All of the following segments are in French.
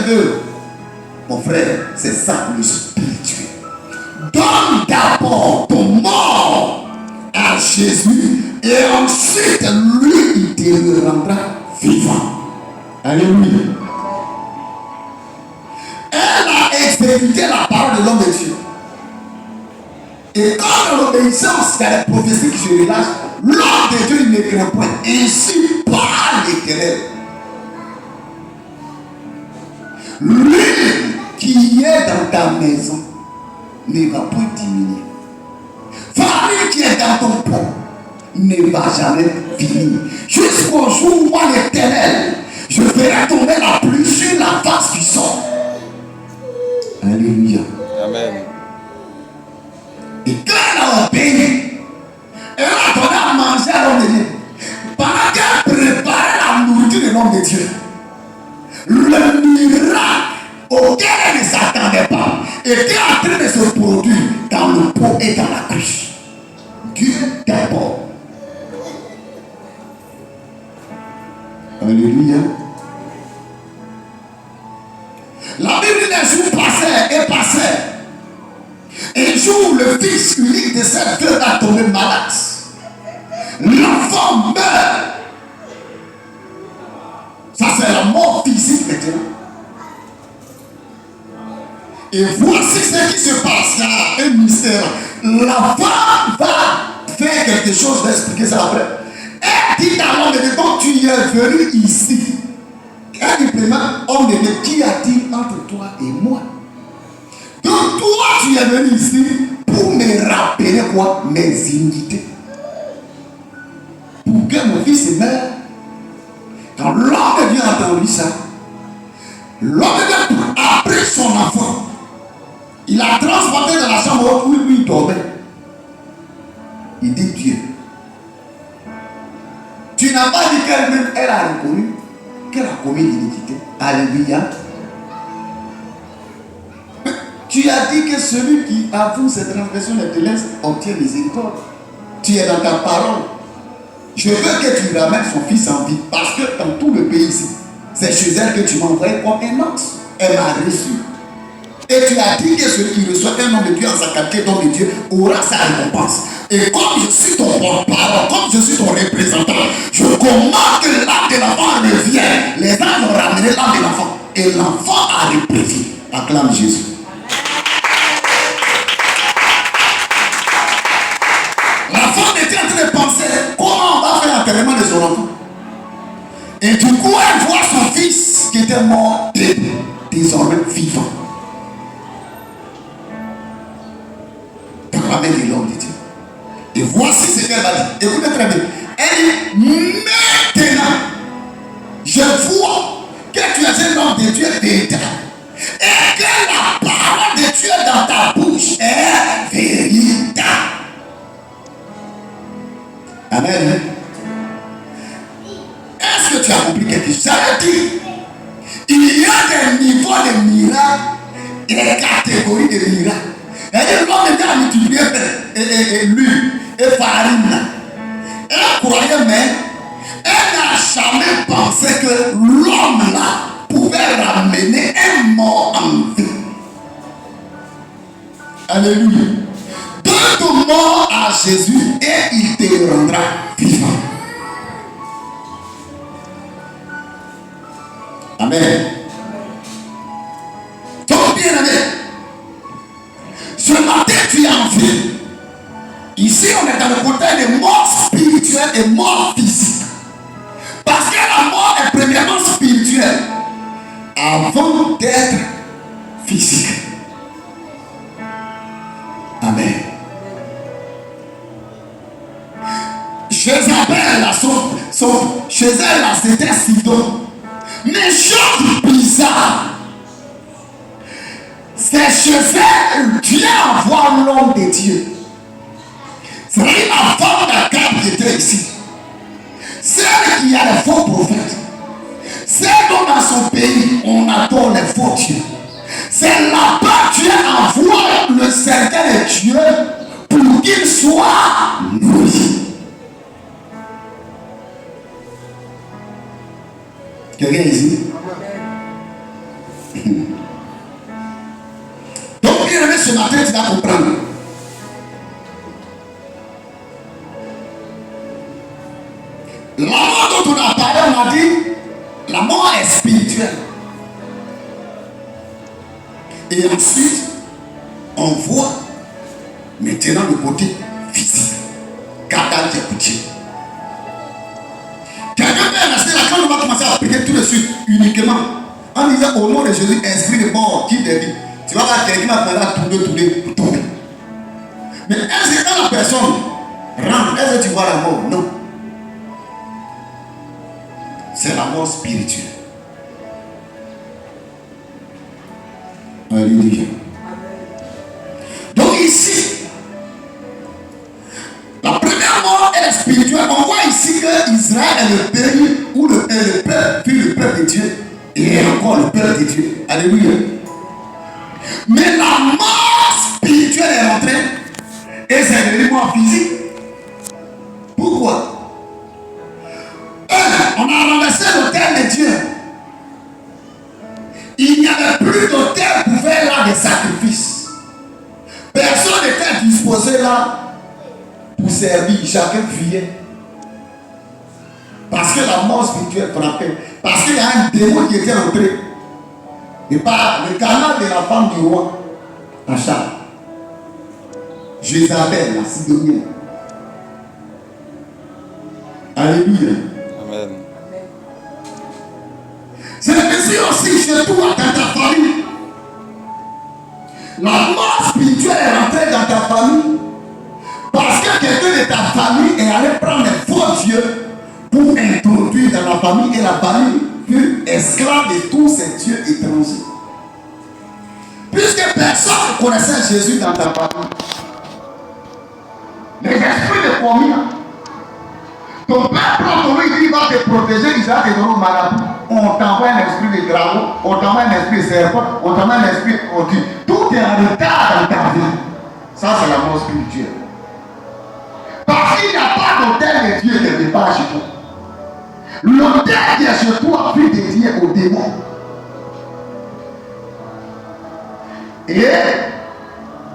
bien-aimé, mon frère, c'est ça le spirituel. Donne d'abord ton mort à Jésus et ensuite lui, il te le rendra vivant. Alléluia. Elle a exécuté la parole de l'homme de Dieu. Et quand dans l'obéissance, il y a les prophéties qui se relâchent, l'homme de Dieu ne craint point. Ainsi par l'Éternel. L'huile qui est dans ta maison ne va point diminuer. Farine qui est dans ton pot ne va jamais finir. Jusqu'au jour où moi, l'Éternel, je ferai tomber la pluie sur la face du sol. Alléluia. Amen. Et quand elle a obéi, elle a donné à manger à l'homme de Dieu. Pendant qu'elle préparait la nourriture de l'homme de Dieu, le miracle auquel elle ne s'attendait pas était en train de se produire dans le pot et dans la cruche. Dieu d'abord. Alléluia. La Bible des jours passaient et passaient. Un jour, le fils unique de cette veuve a tombé malade. L'enfant meurt. Ça, c'est la mort physique maintenant. Et voici ce qui se passe. Il y a un mystère. La femme va faire quelque chose, je vais expliquer ça après. Elle dit à l'homme de Dieu, donc tu es venu ici. Elle dit vraiment, homme de Dieu, qui a dit entre toi et moi? Donc toi, tu es venu ici pour me rappeler quoi? Mes iniquités. Pour que mon fils meure. Quand l'homme de Dieu a entendu ça, l'homme de Dieu a pris son enfant. Il a transporté dans la chambre où lui il dormait. Il dit Dieu. Tu n'as pas dit qu'elle-même, elle a reconnu qu'elle a commis l'iniquité. Alléluia. Tu as dit que celui qui avoue ses transgressions et te laisse obtient miséricorde. Tu es dans ta parole. Je veux que tu ramènes son fils en vie. Parce que dans tout le pays ici, c'est chez elle que tu m'as envoyé comme un ox. Elle m'a reçu. Et tu as dit que celui qui reçoit un homme de Dieu en sa qualité d'homme de Dieu aura sa récompense. Et comme je suis ton porte-parole, comme je suis ton représentant, je commande que l'âme de l'enfant revienne. Les âmes ont ramené l'âme de l'enfant. Et l'enfant a repris. Acclame Jésus. La femme était en train de penser comment on va faire l'enterrement de son enfant. Et du coup, elle voit son fils qui était mort et désormais vivant. Dans la main de l'homme de Dieu. Et voici ce qu'elle va dire. Écoutez très bien. Elle dit, maintenant, je vois que tu es un homme de Dieu véritable. Et que la parole de Dieu dans ta bouche est véritable. Amen. Est-ce que tu as compris quelque chose? Ça veut dire, il y a des niveaux de miracles et des catégories de miracles. Et l'homme de Dieu a multiplié l'huile et farine. Elle croyait, mais elle n'a jamais pensé que l'homme là pouvait ramener un mort en vie. Alléluia. Donne ton mort à Jésus et il te rendra vivant. Amen. Donc bien aimé, ce matin tu es en vie. Ici on est dans le côté de mort spirituelle et mort physique. Parce que la mort est premièrement spirituelle avant d'être physique. Amen. Jézabel, chez elle, là, c'était Sidon. Mais chose bizarre, c'est chez elle, Dieu envoie l'homme de Dieu. C'est la femme d'Akab qui était ici. Celle qui a les faux prophètes. Celle dont dans son pays, on adore les faux dieux. C'est là-bas que Dieu envoie le serviteur de Dieu pour qu'il soit nourri. Quelqu'un ici? Donc, bien aimé, ce matin, tu vas comprendre. La mort dont on a parlé, on a dit, la mort est spirituelle. Et ensuite, on voit maintenant le côté physique. Kadal Djekouti. Quelqu'un peut rester là quand on va commencer à prier tout de suite, uniquement. En disant au nom de Jésus, esprit de mort, qui te dit. Tu vas voir quelqu'un va faire tourner. Mais est-ce que quand la personne rentre, est-ce que tu vois la mort? Non. C'est la mort spirituelle. Alléluia. Donc ici, la première mort est spirituelle. On voit ici que Israël est le pays où le peuple, puis le peuple de Dieu, et encore le peuple de Dieu. Alléluia. Mais la mort spirituelle est rentrée et c'est devenu mort physique. Pourquoi? On a renversé l'autel de Dieu. Il n'y avait plus d'autel pour faire là des sacrifices. Personne n'était disposé là pour servir. Chacun fuyait. Parce que la mort spirituelle frappait. Parce qu'il y a un démon qui était entré. Et par le canal de la femme du roi, Achab, Jézabel, la Sidonienne. Alléluia. Amen. C'est ainsi aussi chez toi, dans ta famille. La mort spirituelle est rentrée dans ta famille parce que quelqu'un de ta famille est allé prendre un faux Dieu pour introduire dans la famille et la famille fut esclave de tous ces dieux étrangers. Puisque personne ne connaissait Jésus dans ta famille, les esprits de combien? Ton père prend ton nom, il dit, il va te protéger, il va te donner au marabout. On t'envoie un esprit de graveau, on t'envoie un esprit de serpent, on t'envoie un esprit de tortue. Tout est en retard dans ta vie. Ça, c'est la mort spirituelle. Parce qu'il n'y a pas d'autel de Dieu quelque part chez toi. L'autel qui est chez toi fut dédié au démon. Et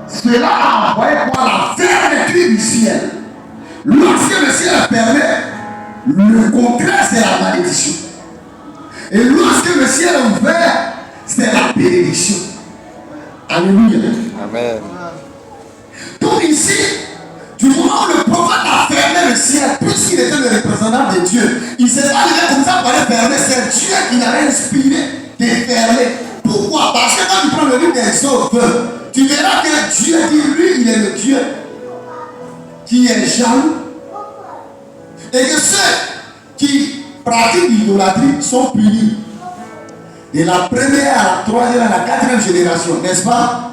cela a envoyé quoi? La fermeture du ciel. Lorsque le ciel permet, le contraire c'est la malédiction. Et lorsque le ciel est ouvert, c'est la bénédiction. Alléluia. Amen. Donc ici, du moment où le prophète a fermé le ciel, puisqu'il était le représentant de Dieu, il ne s'est pas levé comme ça pour aller fermer. C'est Dieu qui l'avait inspiré de fermer. Pourquoi? Parce que quand tu prends le livre d'Exode, tu verras que Dieu dit, lui, il est le Dieu qui est jaloux. Et que ceux qui pratiquent l'idolâtrie sont punis. De la première à la troisième à la quatrième génération, n'est-ce pas?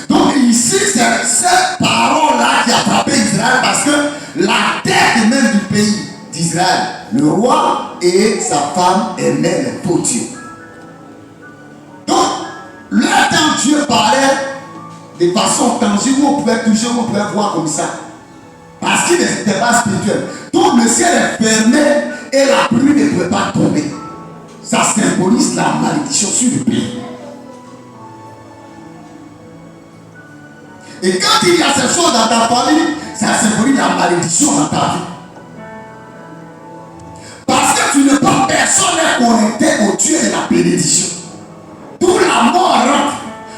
Donc ici, c'est cette parole-là qui a frappé Israël parce que la tête même du pays d'Israël, le roi et sa femme aimaient les faux dieux. Donc, là, quand Dieu parlait de façon tangible, on pouvait toucher, on pouvait voir comme ça. Parce qu'il n'était pas spirituel. Donc le ciel est fermé et la pluie ne pouvait pas tomber. Ça symbolise la malédiction sur le pays. Et quand il y a ces choses dans ta famille, ça symbolise la malédiction dans ta vie. Parce que tu n'es pas personne n'est connecté au Dieu de la bénédiction. Tout la mort rentre.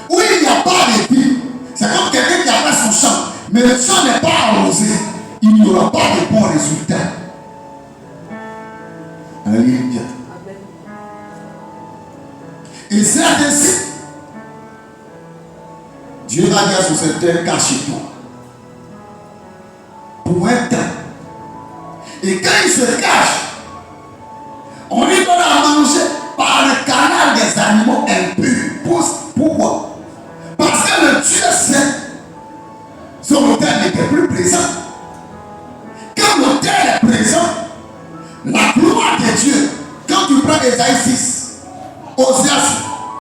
Où il n'y a pas de vie. C'est comme quelqu'un qui a fait son champ. Mais le champ n'est pas arrosé. Il n'y aura pas de bons résultats. Alléluia. Et c'est ainsi. Dieu va dire sur cette terre, cachez-toi. Pour un temps. Et quand il se cache, on lui donne à manger par le canal des animaux impurs. Pourquoi? Parce que le Dieu saint, son autel n'était plus présent.